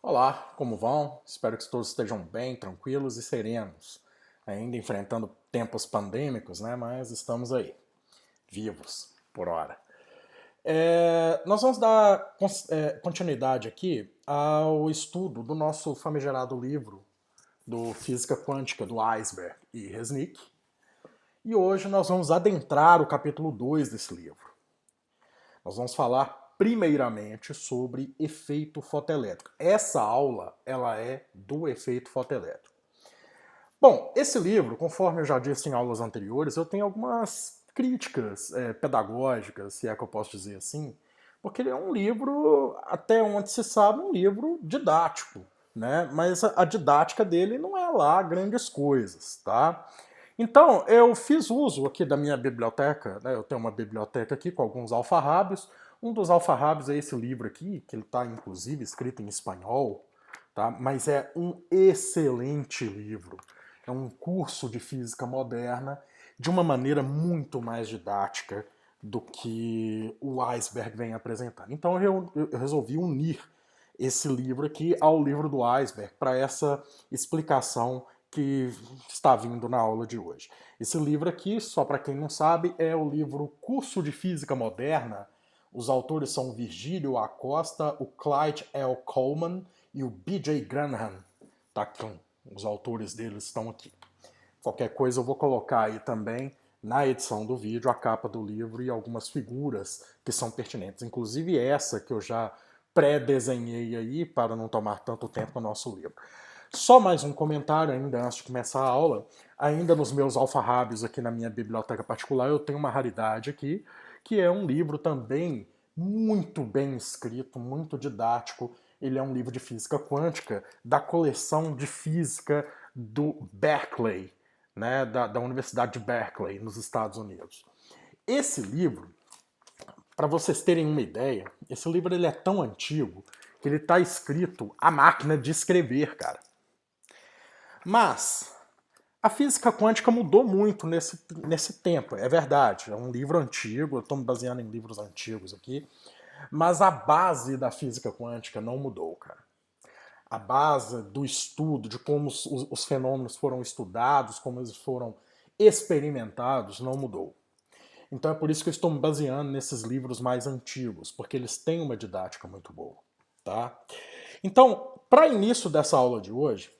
Olá, como vão? Espero que todos estejam bem, tranquilos e serenos. Ainda enfrentando tempos pandêmicos, né? Mas estamos aí, vivos, por hora. Nós vamos dar continuidade aqui ao estudo do nosso famigerado livro do Física Quântica do Eisberg e Resnick. E hoje nós vamos adentrar o capítulo 2 desse livro. Nós vamos falar primeiramente sobre efeito fotoelétrico. Essa aula, ela é do efeito fotoelétrico. Bom, esse livro, conforme eu já disse em aulas anteriores, eu tenho algumas críticas pedagógicas, se é que eu posso dizer assim, porque ele é um livro, até onde se sabe, um livro didático, né? Mas a didática dele não é lá grandes coisas, tá? Então, eu fiz uso aqui da minha biblioteca, né? Eu tenho uma biblioteca aqui com alguns alfarrábios. Um dos alfarrábios é esse livro aqui, que ele está inclusive escrito em espanhol, tá? Mas é um excelente livro. É um curso de física moderna de uma maneira muito mais didática do que o Eisberg vem apresentando. Então eu resolvi unir esse livro aqui ao livro do Eisberg para essa explicação que está vindo na aula de hoje. Esse livro aqui, só para quem não sabe, é o livro Curso de Física Moderna. Os autores são o Virgílio Acosta, o Clyde L. Coleman e o B.J. Granham. Tá aqui, os autores deles estão aqui. Qualquer coisa eu vou colocar aí também na edição do vídeo a capa do livro e algumas figuras que são pertinentes. Inclusive essa que eu já pré-desenhei aí para não tomar tanto tempo no nosso livro. Só mais um comentário ainda antes de começar a aula. Ainda nos meus alfarrábios aqui na minha biblioteca particular eu tenho uma raridade aqui, que é um livro também muito bem escrito, muito didático. Ele é um livro de física quântica da coleção de física do Berkeley, né, da Universidade de Berkeley, nos Estados Unidos. Esse livro, para vocês terem uma ideia, esse livro ele é tão antigo que ele está escrito à máquina de escrever, cara. Mas a física quântica mudou muito nesse tempo, é verdade. É um livro antigo, eu estou me baseando em livros antigos aqui, mas a base da física quântica não mudou, cara. A base do estudo, de como os fenômenos foram estudados, como eles foram experimentados, não mudou. Então é por isso que eu estou me baseando nesses livros mais antigos, porque eles têm uma didática muito boa, tá? Então, para início dessa aula de hoje,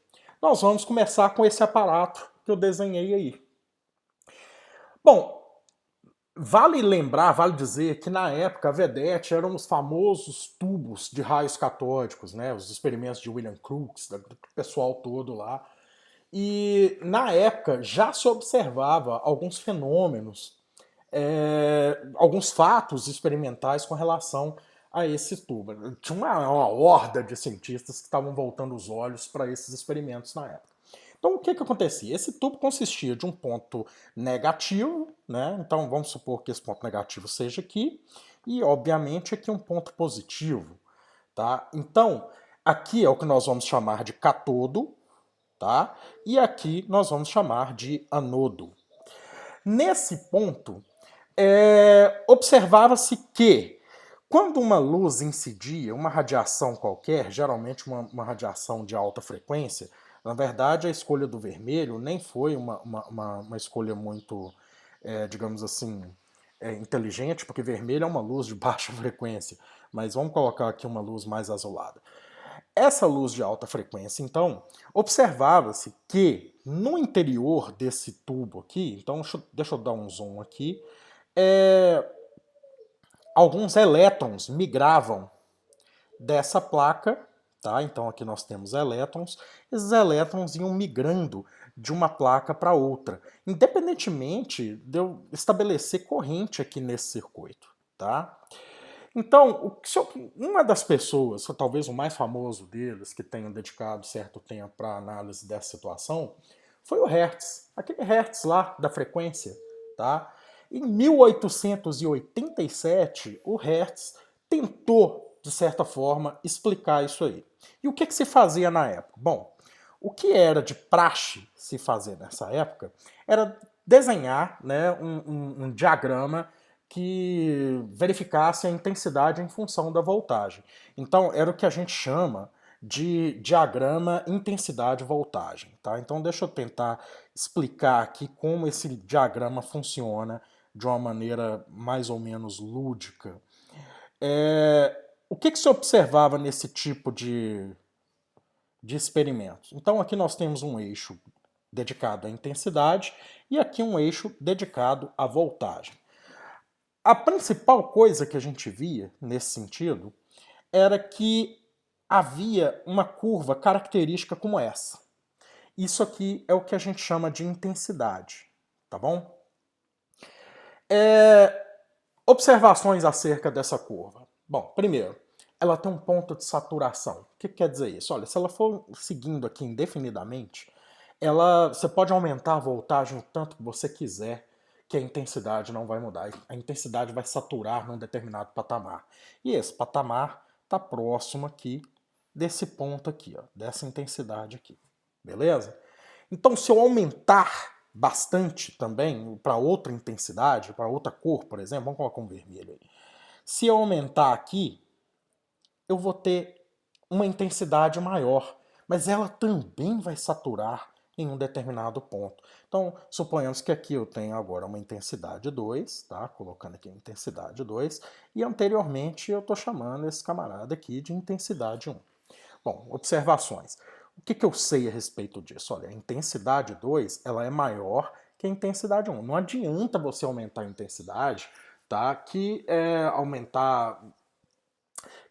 nós vamos começar com esse aparato que eu desenhei aí. Bom, vale lembrar, vale dizer que na época a vedete eram os famosos tubos de raios catódicos, né? Os experimentos de William Crookes, do pessoal todo lá. E na época já se observava alguns fenômenos, alguns fatos experimentais com relação a esse tubo. Tinha uma horda de cientistas que estavam voltando os olhos para esses experimentos na época. Então, o que acontecia? Esse tubo consistia de um ponto negativo, né? Então, vamos supor que esse ponto negativo seja aqui, e, obviamente, aqui um ponto positivo, tá? Então, aqui é o que nós vamos chamar de catodo, tá? E aqui nós vamos chamar de anodo. Nesse ponto, observava-se que quando uma luz incidia, uma radiação qualquer, geralmente uma radiação de alta frequência, na verdade a escolha do vermelho nem foi uma escolha muito, digamos assim, inteligente, porque vermelho é uma luz de baixa frequência, mas vamos colocar aqui uma luz mais azulada. Essa luz de alta frequência, então, observava-se que no interior desse tubo aqui, então deixa eu dar um zoom aqui, alguns elétrons migravam dessa placa, tá? Então aqui nós temos elétrons, esses elétrons iam migrando de uma placa para outra, independentemente de eu estabelecer corrente aqui nesse circuito, tá? Então, uma das pessoas, talvez o mais famoso deles, que tenham dedicado certo tempo para a análise dessa situação, foi o Hertz, aquele Hertz lá da frequência, tá? Em 1887, o Hertz tentou, de certa forma, explicar isso aí. E o que se fazia na época? Bom, o que era de praxe se fazer nessa época era desenhar, né, um diagrama que verificasse a intensidade em função da voltagem. Então, era o que a gente chama de diagrama intensidade-voltagem, tá? Então deixa eu tentar explicar aqui como esse diagrama funciona de uma maneira mais ou menos lúdica. O que se observava nesse tipo de experimentos? Então aqui nós temos um eixo dedicado à intensidade e aqui um eixo dedicado à voltagem. A principal coisa que a gente via nesse sentido era que havia uma curva característica como essa. Isso aqui é o que a gente chama de intensidade, tá bom? Observações acerca dessa curva. Bom, primeiro, ela tem um ponto de saturação. O que quer dizer isso? Olha, se ela for seguindo aqui indefinidamente, você pode aumentar a voltagem o tanto que você quiser, que a intensidade não vai mudar. A intensidade vai saturar num determinado patamar. E esse patamar está próximo aqui desse ponto aqui, ó, dessa intensidade aqui. Beleza? Então, se eu aumentar bastante também para outra intensidade, para outra cor, por exemplo, vamos colocar um vermelho aí. Se eu aumentar aqui, eu vou ter uma intensidade maior, mas ela também vai saturar em um determinado ponto. Então, suponhamos que aqui eu tenho agora uma intensidade 2, tá? Colocando aqui a intensidade 2, e anteriormente eu estou chamando esse camarada aqui de intensidade 1. Bom, observações. O que eu sei a respeito disso? Olha, a intensidade 2 ela é maior que a intensidade 1. Não adianta você aumentar a intensidade, tá?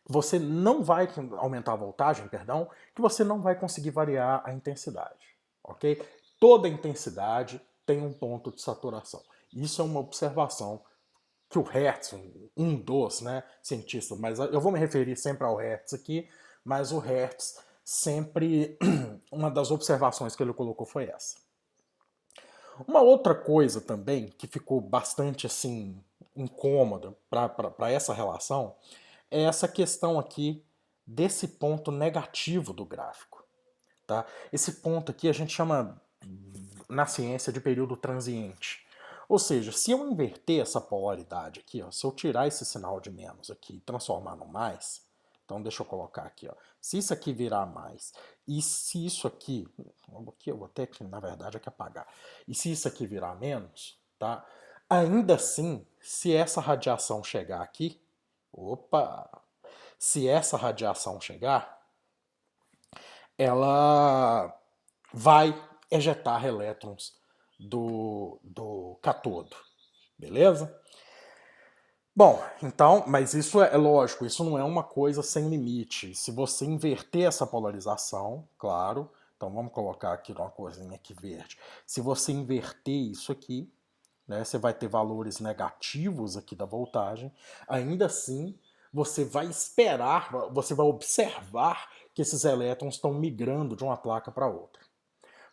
Você não vai aumentar a voltagem, perdão, que você não vai conseguir variar a intensidade, ok? Toda intensidade tem um ponto de saturação. Isso é uma observação que o Hertz, um dos, né, cientistas, mas eu vou me referir sempre ao Hertz aqui, mas o Hertz sempre, uma das observações que ele colocou foi essa. Uma outra coisa também que ficou bastante assim incômoda para essa relação é essa questão aqui desse ponto negativo do gráfico. Tá? Esse ponto aqui a gente chama na ciência de período transiente. Ou seja, se eu inverter essa polaridade aqui, ó, se eu tirar esse sinal de menos aqui e transformar no mais, então deixa eu colocar aqui, ó, se isso aqui virar mais, e se isso aqui eu vou ter que, na verdade, aqui apagar, e se isso aqui virar menos, tá? Ainda assim, se essa radiação chegar aqui, se essa radiação chegar, ela vai ejetar elétrons do catodo, beleza? Bom, então, mas isso é lógico, isso não é uma coisa sem limite. Se você inverter essa polarização, claro, então vamos colocar aqui uma coisinha aqui verde. Se você inverter isso aqui, né, você vai ter valores negativos aqui da voltagem, ainda assim você vai esperar, você vai observar que esses elétrons estão migrando de uma placa para outra.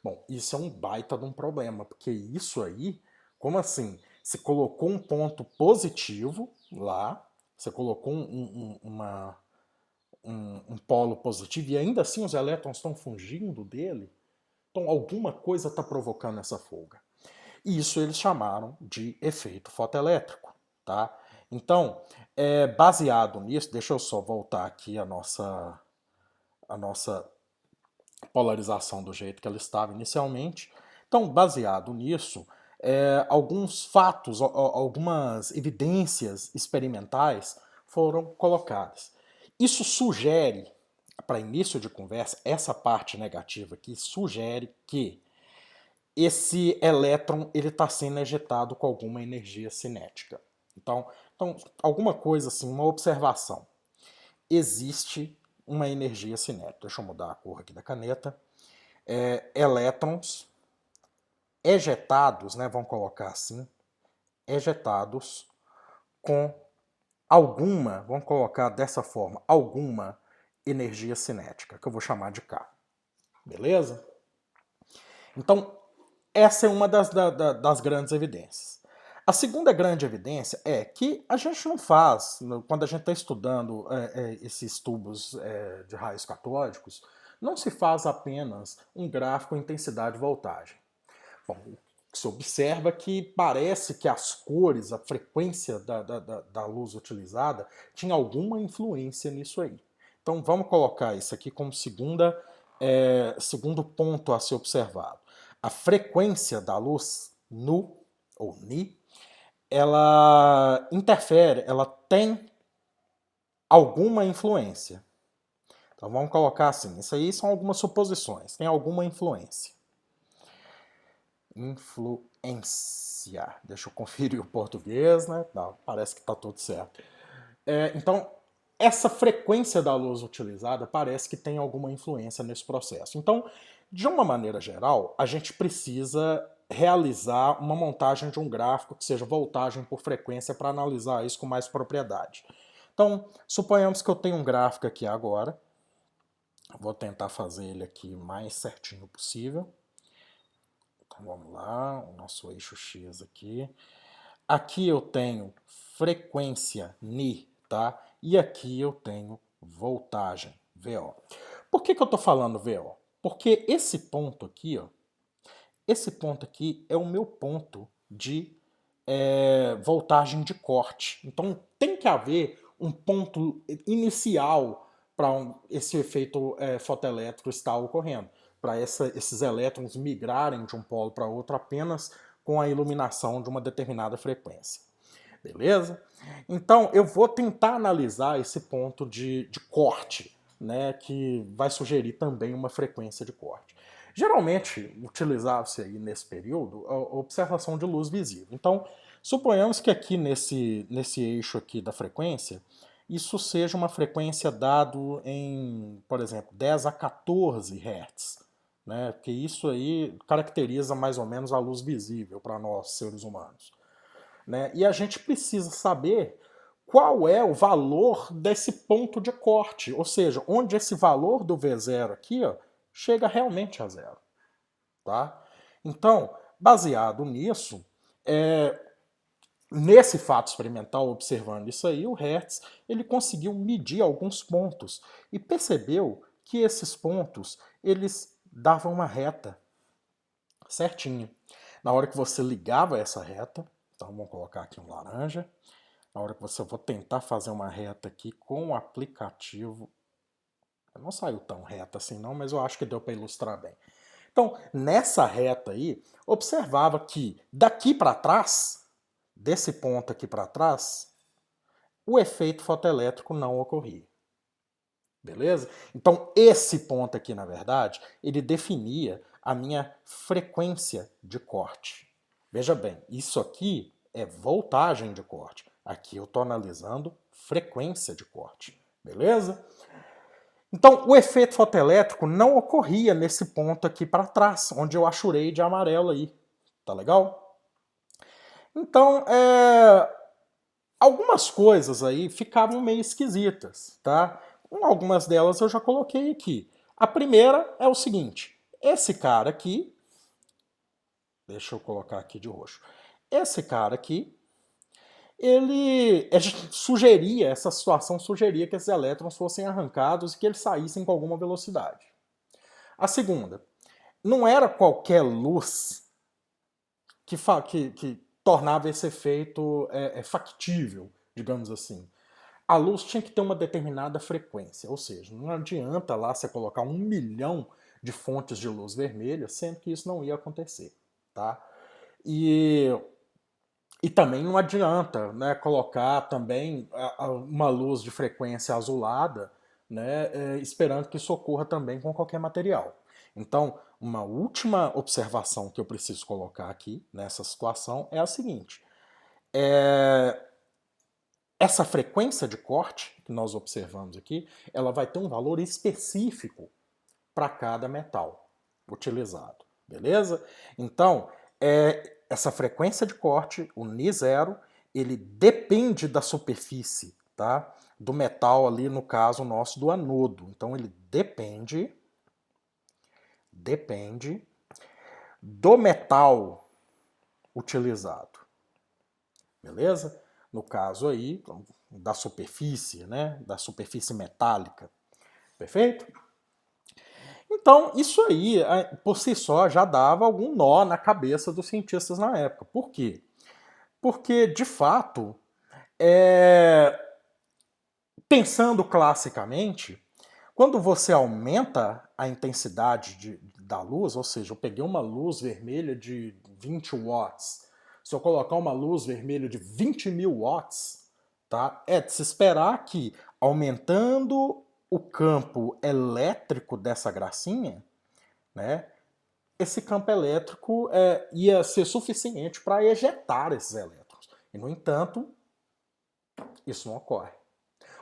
Bom, isso é um baita de um problema, porque isso aí, como assim? Você colocou um ponto positivo lá, você colocou um polo positivo e ainda assim os elétrons estão fugindo dele? Então alguma coisa está provocando essa fuga. Isso eles chamaram de efeito fotoelétrico, tá? Então, baseado nisso, deixa eu só voltar aqui a nossa polarização do jeito que ela estava inicialmente. Então, baseado nisso, alguns fatos, algumas evidências experimentais foram colocadas. Isso sugere, para início de conversa, essa parte negativa aqui sugere que esse elétron ele está sendo ejetado com alguma energia cinética. Então, alguma coisa assim, uma observação. Existe uma energia cinética. Deixa eu mudar a cor aqui da caneta. Elétrons ejetados, né, vamos colocar assim, ejetados com alguma, vamos colocar dessa forma, alguma energia cinética, que eu vou chamar de K. Beleza? Então, essa é uma das grandes evidências. A segunda grande evidência é que a gente não faz, quando a gente está estudando esses tubos de raios catódicos, não se faz apenas um gráfico intensidade e voltagem. Bom, se observa que parece que as cores, a frequência da luz utilizada, tinha alguma influência nisso aí. Então vamos colocar isso aqui como segundo ponto a ser observado. A frequência da luz nu, ou Ni, ela interfere, ela tem alguma influência. Então vamos colocar assim, isso aí são algumas suposições, tem alguma influência. Influência. Deixa eu conferir o português, né? Não, parece que está tudo certo. Então, essa frequência da luz utilizada parece que tem alguma influência nesse processo. Então, de uma maneira geral, a gente precisa realizar uma montagem de um gráfico que seja voltagem por frequência para analisar isso com mais propriedade. Então, suponhamos que eu tenho um gráfico aqui agora. Vou tentar fazer ele aqui o mais certinho possível. Então vamos lá, o nosso eixo X aqui. Aqui eu tenho frequência Ni, tá? E aqui eu tenho voltagem, VO. Por que eu estou falando VO? Porque esse ponto aqui, ó, esse ponto aqui é o meu ponto de voltagem de corte. Então tem que haver um ponto inicial para esse efeito fotoelétrico estar ocorrendo, para esses elétrons migrarem de um polo para outro apenas com a iluminação de uma determinada frequência. Beleza? Então eu vou tentar analisar esse ponto de corte, né, que vai sugerir também uma frequência de corte. Geralmente, utilizava-se aí nesse período a observação de luz visível. Então, suponhamos que aqui nesse eixo aqui da frequência, isso seja uma frequência dado em, por exemplo, 10 a 14 Hz, né? Porque isso aí caracteriza mais ou menos a luz visível para nós, seres humanos. Né? E a gente precisa saber qual é o valor desse ponto de corte, ou seja, onde esse valor do V0 aqui, ó, chega realmente a zero. Tá? Então, baseado nisso, nesse fato experimental, observando isso aí, o Hertz ele conseguiu medir alguns pontos e percebeu que esses pontos eles davam uma reta certinho. Na hora que você ligava essa reta, então vamos colocar aqui um laranja, na hora que eu vou tentar fazer uma reta aqui com o aplicativo, não saiu tão reta assim não, mas eu acho que deu para ilustrar bem. Então, nessa reta aí, observava que daqui para trás, desse ponto aqui para trás, o efeito fotoelétrico não ocorria. Beleza? Então, esse ponto aqui, na verdade, ele definia a minha frequência de corte. Veja bem, isso aqui é voltagem de corte. Aqui eu estou analisando frequência de corte. Beleza? Então, o efeito fotoelétrico não ocorria nesse ponto aqui para trás, onde eu achurei de amarelo aí. Tá legal? Então, algumas coisas aí ficavam meio esquisitas, tá? Algumas delas eu já coloquei aqui. A primeira é o seguinte, esse cara aqui, deixa eu colocar aqui de roxo, esse cara aqui, essa situação sugeria que esses elétrons fossem arrancados e que eles saíssem com alguma velocidade. A segunda, não era qualquer luz que tornava esse efeito factível, digamos assim. A luz tinha que ter uma determinada frequência, ou seja, não adianta lá você colocar 1 milhão de fontes de luz vermelha, sendo que isso não ia acontecer, tá? E também não adianta, né, colocar também uma luz de frequência azulada, né, esperando que isso ocorra também com qualquer material. Então, uma última observação que eu preciso colocar aqui nessa situação é a seguinte. Essa frequência de corte que nós observamos aqui, ela vai ter um valor específico para cada metal utilizado, beleza? Então, essa frequência de corte, o Ni0, ele depende da superfície, tá? Do metal ali, no caso nosso, do anodo. Então, ele depende do metal utilizado, beleza? No caso aí, da superfície, né? Da superfície metálica, perfeito? Então, isso aí, por si só, já dava algum nó na cabeça dos cientistas na época. Por quê? Porque, de fato, pensando classicamente, Quando você aumenta a intensidade da luz, ou seja, eu peguei uma luz vermelha de 20 watts, se eu colocar uma luz vermelha de 20.000 watts, tá? É de se esperar que, aumentando o campo elétrico dessa gracinha, né, esse campo elétrico ia ser suficiente para ejetar esses elétrons. E, no entanto, isso não ocorre.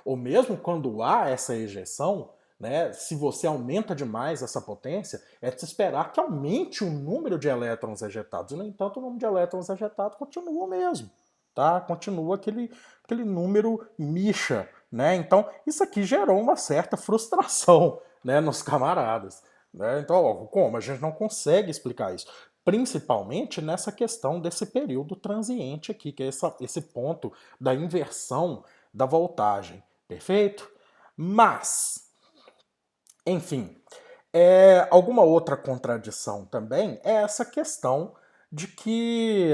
Ou mesmo quando há essa ejeção, né, se você aumenta demais essa potência, é de se esperar que aumente o número de elétrons ejetados. E, no entanto, o número de elétrons ejetados continua o mesmo. Tá? Continua aquele número micha. Né? Então, isso aqui gerou uma certa frustração, né, nos camaradas. Né? Então, como? A gente não consegue explicar isso. Principalmente nessa questão desse período transiente aqui, que é esse ponto da inversão da voltagem. Perfeito? Mas, enfim, alguma outra contradição também é essa questão de que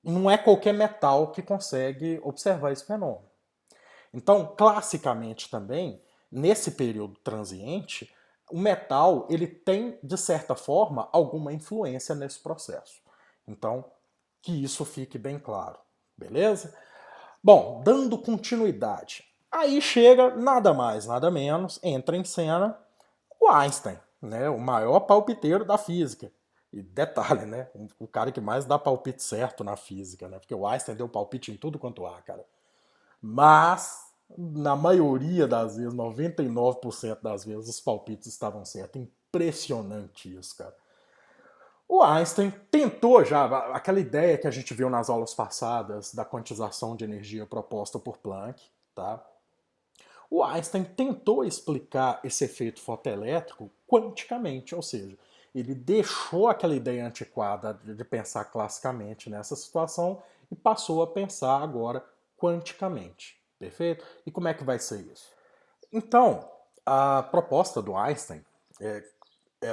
não é qualquer metal que consegue observar esse fenômeno. Então, classicamente também, nesse período transiente, o metal ele tem, de certa forma, alguma influência nesse processo. Então, que isso fique bem claro. Beleza? Bom, dando continuidade, aí chega nada mais, nada menos, entra em cena o Einstein, né, o maior palpiteiro da física. E detalhe, né, o cara que mais dá palpite certo na física, né, porque o Einstein deu palpite em tudo quanto há, cara. Mas, na maioria das vezes, 99% das vezes, os palpites estavam certos. Impressionante isso, cara. O Einstein tentou já, aquela ideia que a gente viu nas aulas passadas da quantização de energia proposta por Planck, tá? O Einstein tentou explicar esse efeito fotoelétrico quanticamente, ou seja, ele deixou aquela ideia antiquada de pensar classicamente nessa situação e passou a pensar agora quanticamente, perfeito? E como é que vai ser isso? Então, a proposta do Einstein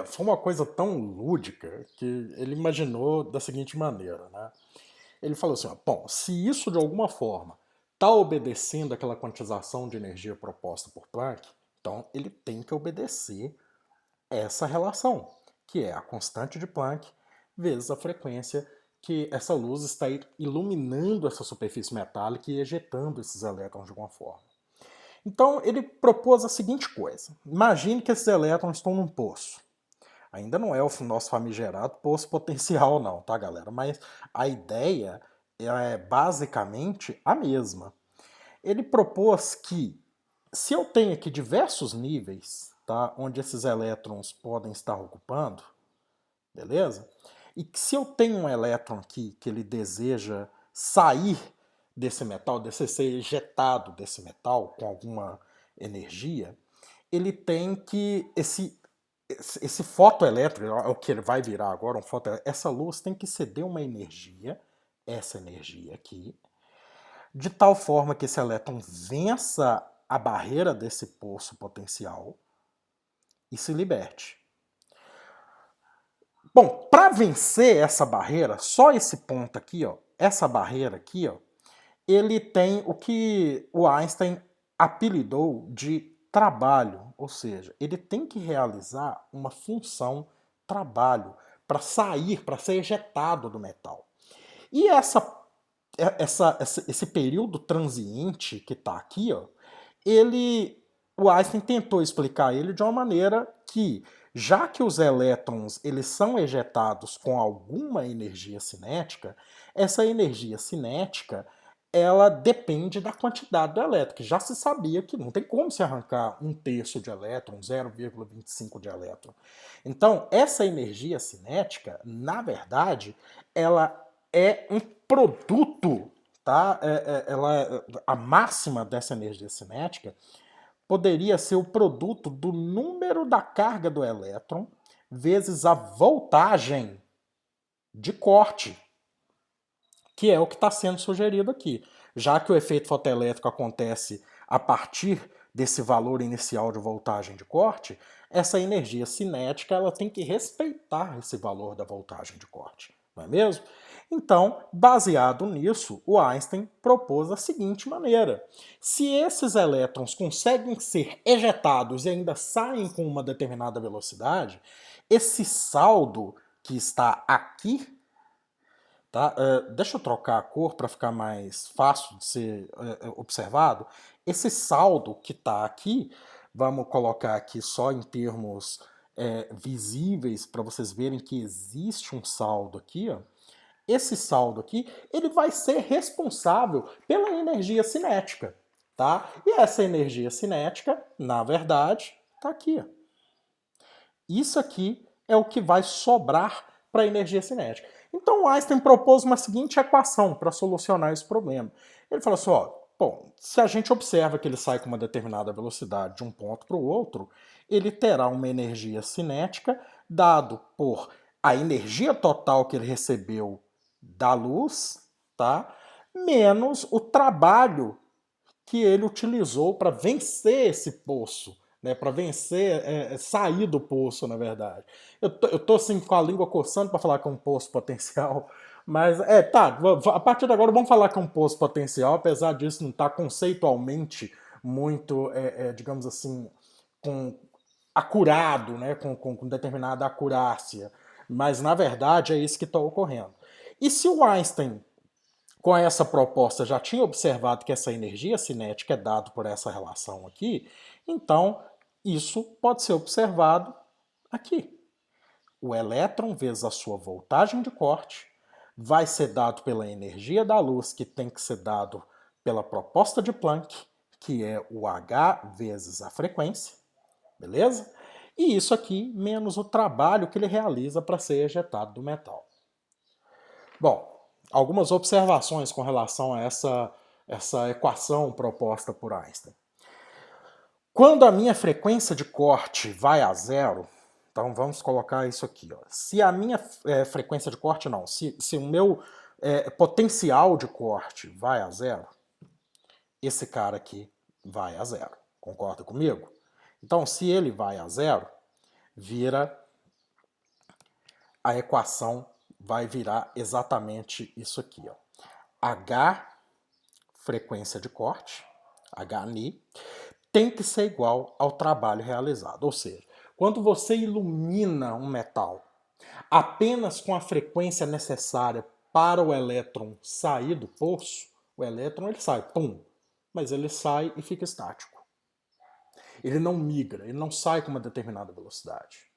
foi uma coisa tão lúdica que ele imaginou da seguinte maneira, né? Ele falou assim, ó, bom, se isso de alguma forma está obedecendo aquela quantização de energia proposta por Planck, então ele tem que obedecer essa relação, que é a constante de Planck vezes a frequência que essa luz está iluminando essa superfície metálica e ejetando esses elétrons de alguma forma. Então ele propôs a seguinte coisa, imagine que esses elétrons estão num poço. Ainda não é o nosso famigerado poço potencial não, tá galera? Mas a ideia é basicamente a mesma. Ele propôs que se eu tenho aqui diversos níveis, tá, onde esses elétrons podem estar ocupando, beleza? E que se eu tenho um elétron aqui que ele deseja sair desse metal, ser ejetado desse metal com alguma energia, ele tem que esse fotoelétrico, é o que ele vai virar agora, essa luz tem que ceder uma energia, essa energia aqui, de tal forma que esse elétron vença a barreira desse poço potencial e se liberte. Bom, para vencer essa barreira, só esse ponto aqui, ó, essa barreira aqui, ó, ele tem o que o Einstein apelidou de trabalho, ou seja, ele tem que realizar uma função trabalho para sair, para ser ejetado do metal. E esse período transiente que está aqui, ó, o Einstein tentou explicar ele de uma maneira que, já que os elétrons eles são ejetados com alguma energia cinética, essa energia cinética ela depende da quantidade do elétron, que já se sabia que não tem como se arrancar 1/3 de elétron, 0,25 de elétron. Então, essa energia cinética, na verdade, ela é um produto, tá? A máxima dessa energia cinética poderia ser o produto do número da carga do elétron vezes a voltagem de corte, que é o que está sendo sugerido aqui. Já que o efeito fotoelétrico acontece a partir desse valor inicial de voltagem de corte, essa energia cinética ela tem que respeitar esse valor da voltagem de corte, não é mesmo? Então, baseado nisso, o Einstein propôs a seguinte maneira: se esses elétrons conseguem ser ejetados e ainda saem com uma determinada velocidade, esse saldo que está aqui, tá? Deixa eu trocar a cor para ficar mais fácil de ser observado. Esse saldo que está aqui, vamos colocar aqui só em termos visíveis para vocês verem que existe um saldo aqui, ó. Esse saldo aqui, ele vai ser responsável pela energia cinética, tá? E essa energia cinética, na verdade, está aqui, ó. Isso aqui é o que vai sobrar para a energia cinética. Então Einstein propôs uma seguinte equação para solucionar esse problema. Ele falou assim, ó, bom, se a gente observa que ele sai com uma determinada velocidade de um ponto para o outro, ele terá uma energia cinética dado por a energia total que ele recebeu da luz, tá? Menos o trabalho que ele utilizou para vencer esse poço, né, para vencer, sair do poço, na verdade. Eu tô assim com a língua coçando para falar que é um poço potencial, mas tá, a partir de agora vamos falar que é um poço potencial, apesar disso não estar conceitualmente muito, digamos assim, com acurado, né, com determinada acurácia, mas na verdade é isso que está ocorrendo. E se o Einstein com essa proposta já tinha observado que essa energia cinética é dada por essa relação aqui, então isso pode ser observado aqui. O elétron vezes a sua voltagem de corte vai ser dado pela energia da luz, que tem que ser dado pela proposta de Planck, que é o H vezes a frequência, beleza? E isso aqui menos o trabalho que ele realiza para ser ejetado do metal. Bom, algumas observações com relação a essa equação proposta por Einstein. Quando a minha frequência de corte vai a zero, então vamos colocar isso aqui, ó. Se a minha frequência de corte não, se o meu potencial de corte vai a zero, esse cara aqui vai a zero. Concorda comigo? Então, se ele vai a zero, vira a equação vai virar exatamente isso aqui, ó. H, frequência de corte, HNI, tem que ser igual ao trabalho realizado. Ou seja, quando você ilumina um metal apenas com a frequência necessária para o elétron sair do poço, o elétron ele sai, pum, mas ele sai e fica estático. Ele não migra, ele não sai com uma determinada velocidade.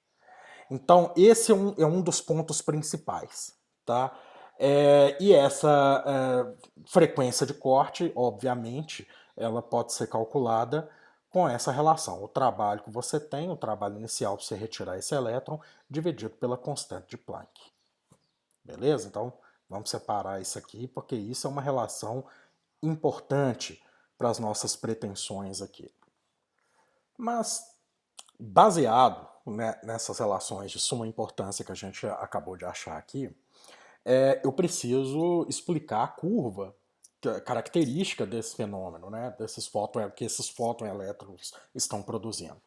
Então, esse é um dos pontos principais, tá? E essa frequência de corte, obviamente, ela pode ser calculada com essa relação. O trabalho que você tem, o trabalho inicial para você retirar esse elétron, dividido pela constante de Planck. Beleza? Então, vamos separar isso aqui, porque isso é uma relação importante para as nossas pretensões aqui. Mas, baseado nessas relações de suma importância que a gente acabou de achar aqui, eu preciso explicar a curva característica desse fenômeno, né, que esses fóton-elétrons estão produzindo.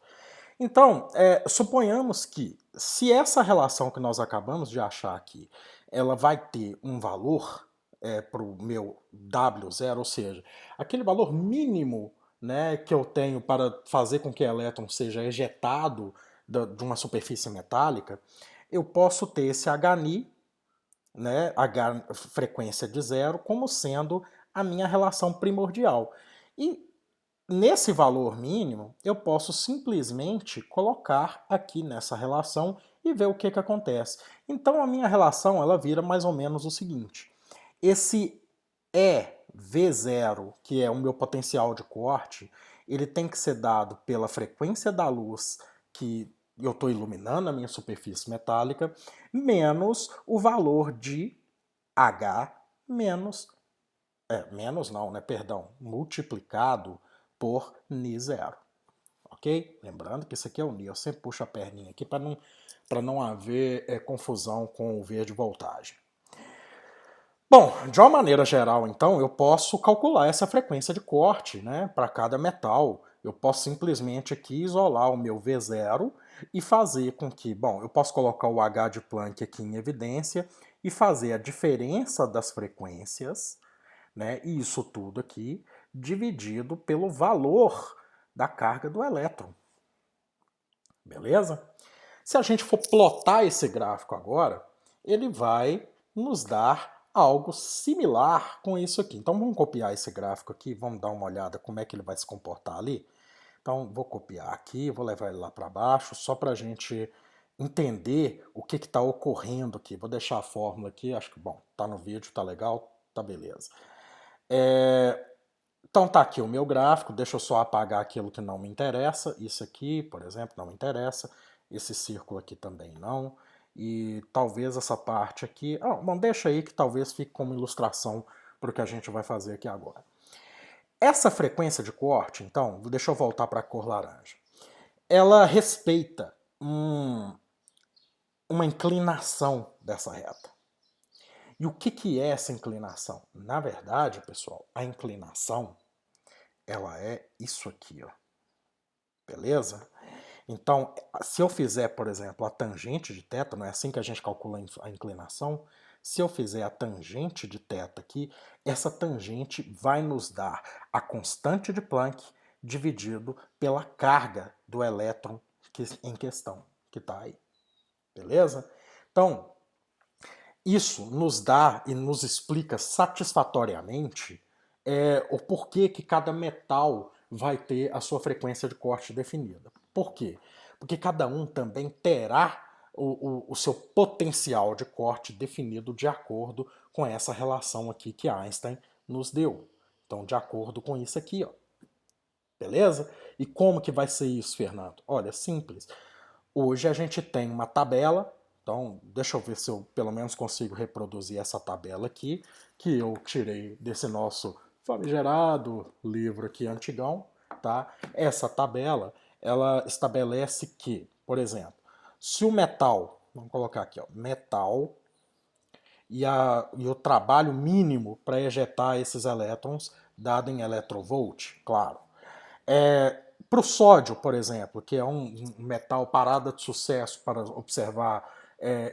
Então, suponhamos que se essa relação que nós acabamos de achar aqui, ela vai ter um valor para o meu W0, ou seja, aquele valor mínimo, né, que eu tenho para fazer com que o elétron seja ejetado de uma superfície metálica, eu posso ter esse HNI, né, H frequência de zero, como sendo a minha relação primordial. E nesse valor mínimo, eu posso simplesmente colocar aqui nessa relação e ver o que acontece. Então a minha relação ela vira mais ou menos o seguinte. Esse EV0, que é o meu potencial de corte, ele tem que ser dado pela frequência da luz que eu estou iluminando a minha superfície metálica, menos o valor de H menos, menos não, né, perdão, multiplicado por Ni0, ok? Lembrando que isso aqui é o Ni, eu sempre puxo a perninha aqui para não haver confusão com o V de voltagem. Bom, de uma maneira geral, então, eu posso calcular essa frequência de corte, né, para cada metal. Eu posso simplesmente aqui isolar o meu V0 e fazer com que, bom, eu posso colocar o H de Planck aqui em evidência e fazer a diferença das frequências, né, e isso tudo aqui dividido pelo valor da carga do elétron. Beleza? Se a gente for plotar esse gráfico agora, ele vai nos dar algo similar com isso aqui. Então vamos copiar esse gráfico aqui, vamos dar uma olhada como é que ele vai se comportar ali. Então vou copiar aqui, vou levar ele lá para baixo, só para a gente entender o que está ocorrendo aqui. Vou deixar a fórmula aqui, acho que, bom, tá no vídeo, tá legal, tá beleza. Então tá aqui o meu gráfico, deixa eu só apagar aquilo que não me interessa. Isso aqui, por exemplo, não me interessa. Esse círculo aqui também não. E talvez essa parte aqui... bom, deixa aí que talvez fique como ilustração para o que a gente vai fazer aqui agora. Essa frequência de corte, então, deixa eu voltar para a cor laranja. Ela respeita uma inclinação dessa reta. E o que é essa inclinação? Na verdade, pessoal, a inclinação, ela é isso aqui, ó. Beleza? Então, se eu fizer, por exemplo, a tangente de θ, não é assim que a gente calcula a inclinação? Se eu fizer a tangente de θ aqui, essa tangente vai nos dar a constante de Planck dividido pela carga do elétron em questão, que está aí. Beleza? Então, isso nos dá e nos explica satisfatoriamente o porquê que cada metal vai ter a sua frequência de corte definida. Por quê? Porque cada um também terá o seu potencial de corte definido de acordo com essa relação aqui que Einstein nos deu. Então, de acordo com isso aqui, ó. Beleza? E como que vai ser isso, Fernando? Olha, simples. Hoje a gente tem uma tabela, então deixa eu ver se eu pelo menos consigo reproduzir essa tabela aqui, que eu tirei desse nosso famigerado livro aqui antigão, tá? Essa tabela, ela estabelece que, por exemplo, se o metal, vamos colocar aqui, ó, metal, e o trabalho mínimo para ejetar esses elétrons, dado em electrovolt, claro. Para o sódio, por exemplo, que é um metal parada de sucesso para observar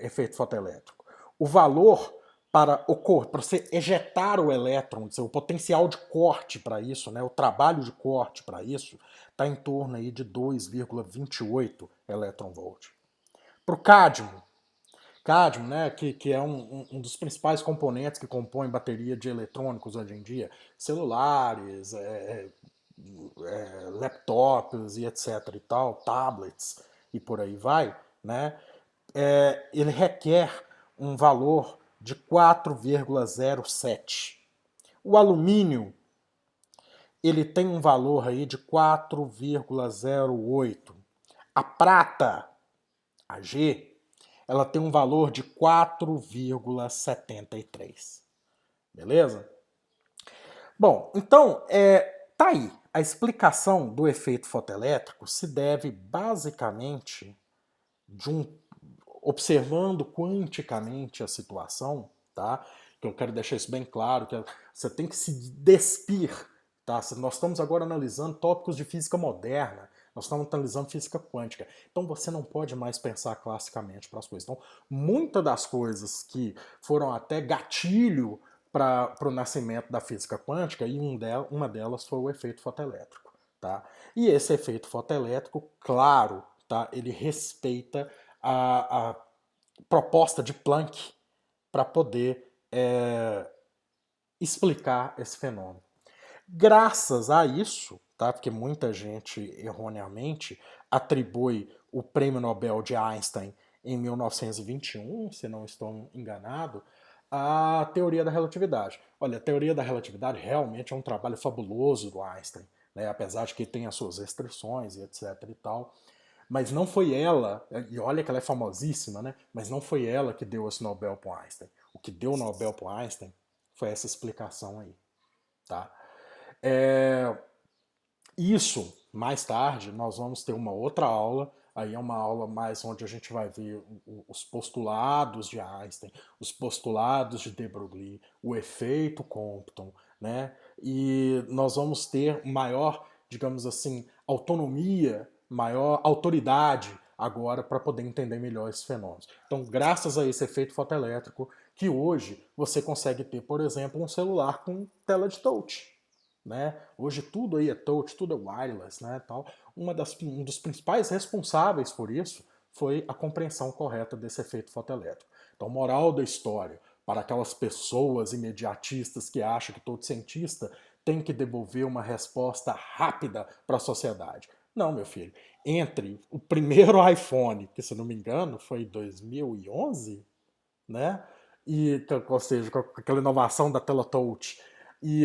efeito fotoelétrico, o valor para você ejetar o elétron, o potencial de corte para isso, né, o trabalho de corte para isso, está em torno aí de 2,28 electronvolt. Para o cádmio, né, que é um dos principais componentes que compõem bateria de eletrônicos hoje em dia, celulares, laptops e etc e tal, tablets e por aí vai, né, ele requer um valor de 4,07. O alumínio, ele tem um valor aí de 4,08. A prata, a G, ela tem um valor de 4,73. Beleza? Bom, então, tá aí. A explicação do efeito fotoelétrico se deve basicamente observando quanticamente a situação, tá? Que eu quero deixar isso bem claro, que você tem que se despir, tá? Nós estamos agora analisando tópicos de física moderna, nós estamos analisando física quântica. Então você não pode mais pensar classicamente para as coisas. Então, muitas das coisas que foram até gatilho para o nascimento da física quântica, e uma delas foi o efeito fotoelétrico. Tá? E esse efeito fotoelétrico, claro, tá? Ele respeita a proposta de Planck para poder explicar esse fenômeno. Graças a isso, tá? Porque muita gente erroneamente atribui o Prêmio Nobel de Einstein em 1921, se não estou enganado, à teoria da relatividade. Olha, a teoria da relatividade realmente é um trabalho fabuloso do Einstein, né? Apesar de que tem as suas restrições e etc e tal. Mas não foi ela, e olha que ela é famosíssima, né? Mas não foi ela que deu esse Nobel para Einstein. O que deu o Nobel para Einstein foi essa explicação aí, tá? Isso, mais tarde, nós vamos ter uma outra aula, aí é uma aula mais onde a gente vai ver os postulados de Einstein, os postulados de de Broglie, o efeito Compton, né? E nós vamos ter maior, digamos assim, autonomia, maior autoridade agora para poder entender melhor esses fenômenos. Então, graças a esse efeito fotoelétrico, que hoje você consegue ter, por exemplo, um celular com tela de touch. Né? Hoje tudo aí é touch, tudo é wireless, né? Tal. Um dos principais responsáveis por isso foi a compreensão correta desse efeito fotoelétrico. Então, moral da história, para aquelas pessoas imediatistas que acham que todo cientista tem que devolver uma resposta rápida para a sociedade. Não, meu filho. Entre o primeiro iPhone, que se não me engano foi 2011, né? Ou seja, com aquela inovação da tela touch e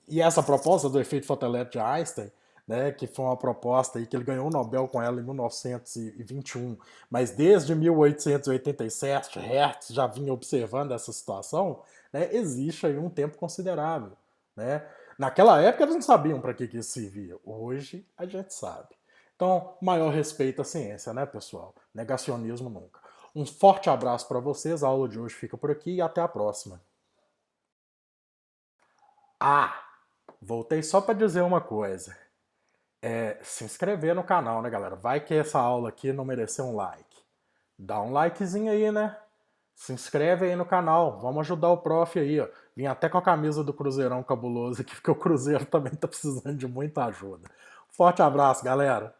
e essa proposta do efeito fotoelétrico de Einstein, né, que foi uma proposta aí que ele ganhou o Nobel com ela em 1921, mas desde 1887 Hertz já vinha observando essa situação, né, existe aí um tempo considerável. Né? Naquela época eles não sabiam para que isso servia, hoje a gente sabe. Então, maior respeito à ciência, né, pessoal? Negacionismo nunca. Um forte abraço para vocês, a aula de hoje fica por aqui e até a próxima. Ah, voltei só para dizer uma coisa. Se inscrever no canal, né, galera? Vai que essa aula aqui não mereceu um like. Dá um likezinho aí, né? Se inscreve aí no canal. Vamos ajudar o prof aí, ó. Vim até com a camisa do Cruzeirão cabuloso aqui, porque o Cruzeiro também tá precisando de muita ajuda. Forte abraço, galera!